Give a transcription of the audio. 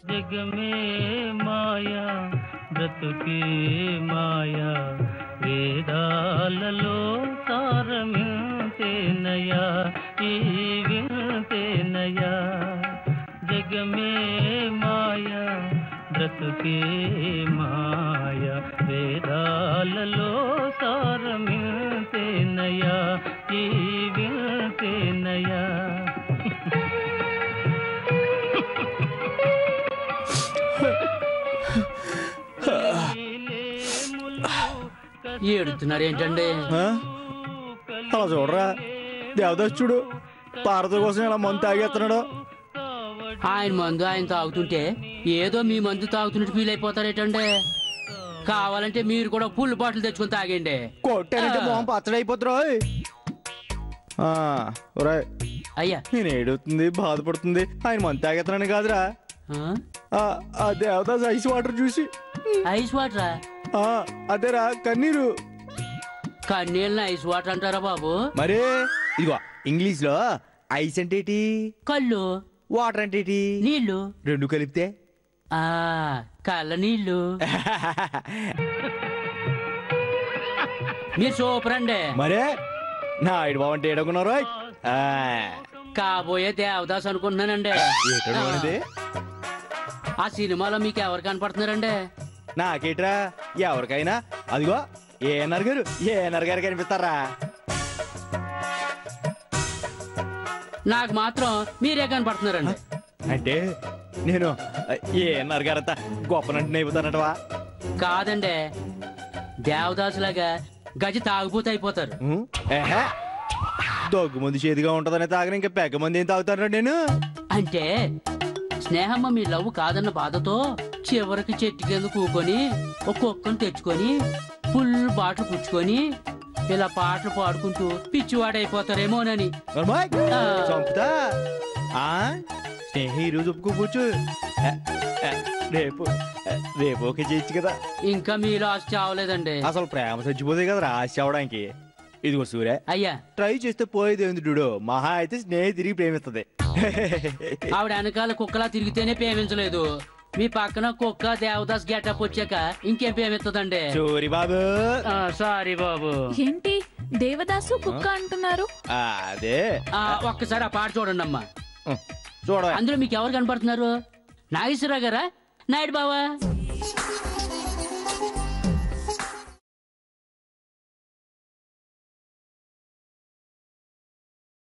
జగమే మాయా బ్రతుకే మాయా వేదాలలో సారమింతేనయా ఈ వింతేనయా జగమే మాయా బ్రతుకే మాయా వేదాలలో సారమింతేనయా ఈ వింతేనయా. ఏడుతున్నారు ఏంటండి? అలా చూడరా, దేవదాస్ చూడు పార్వతి కోసం ఇలా మందు తాగేస్తున్నాడు. ఆయన మందు ఆయన తాగుతుంటే ఏదో మీ మందు తాగుతున్నట్టు ఫీల్ అయిపోతారేటండి. కావాలంటే మీరు కూడా ఫుల్ బాటిల్ తెచ్చుకొని తాగండి. కొట్టానంటే మొహం పచ్చడైపోతురా. అయ్యా నేను ఏడుతుంది బాధపడుతుంది ఆయన మందు తాగేస్తున్నాను కాదురా, ఆ దేవదాస్ ఐస్ వాటర్ చూసి. ఐస్ వాటరా? అదేరా కన్నీరు. కన్నీళ్ళని ఐస్ వాటర్ అంటారా బాబు? మరే ఇదిగో ఇంగ్లీష్ లో ఐస్ అంటే ఏంటి? కళ్ళు. వాటర్ అంటే ఏంటి? నీళ్లు. రెండు కలిపితే కళ్ళ నీళ్లు. మీరు సూపర్ అండి. మరే నా ఐడు బాగుంటే ఏడకున్నారు. కాబోయే దేవదాస్ అనుకుంటున్నానండి. ఆ సినిమాలో మీకు ఎవరు కనపడుతున్నారండి? నాకేట్రా ఎవరికైనా అదిగో ఏఎన్ఆర్ గారు కనిపిస్తారా? నాకు మాత్రం మీరే కనపడుతున్నారండి. అంటే నేను ఏఎన్ఆర్ గారంతా గొప్పనంటే అయిపోతానటవా? కాదండి, దేవదాసు లాగా గజ తాగుబోతు అయిపోతారు. దగ్గు మంది చేతిగా ఉంటదనే తాగని ఇంకా పెగ్గ మంది ఏం తాగుతారా? నేను అంటే స్నేహమ్మ మీ లవ్ కాదన్న బాధతో చివరికి చెట్టు కింద కూకొని ఒక కుక్కను తెచ్చుకొని ఫుల్ బాటలు పుచ్చుకొని ఇలా పాటలు పాడుకుంటూ పిచ్చివాడైపోతారేమోనని. చంపుతా స్నేహ ఈరోజు ఒప్పుకోవచ్చు, రేపు రేపు ఓకే చేయొచ్చు కదా. ఇంకా మీలో ఆశ చావలేదండి. అసలు ప్రేమ చచ్చిపోతే కదా ఆశ అవడానికి. ఇదిగో సూర్య అయ్యా, ట్రై చేస్తే పోయేది ఏంది డూడు, మహా అయితే స్నేహ తిరిగి ప్రేమిస్తుంది. ఆవిడ వెనకాల కుక్కలా తిరిగితేనే ప్రేమించలేదు. మీ పక్కన కుక్క దేవదాస్ గెటప్ వచ్చాక ఇంకేం ప్రేమిస్తుందండి? సూరి బాబు. సారీ బాబు. ఏంటి దేవదాసు కుక్క అంటున్నారు? అదే ఒక్కసారి ఆ పాట చూడండి అమ్మా. చూడ అందులో మీకు ఎవరు కనపడుతున్నారు? నాగేశ్వరరావు గారా, నాయుడు బావా?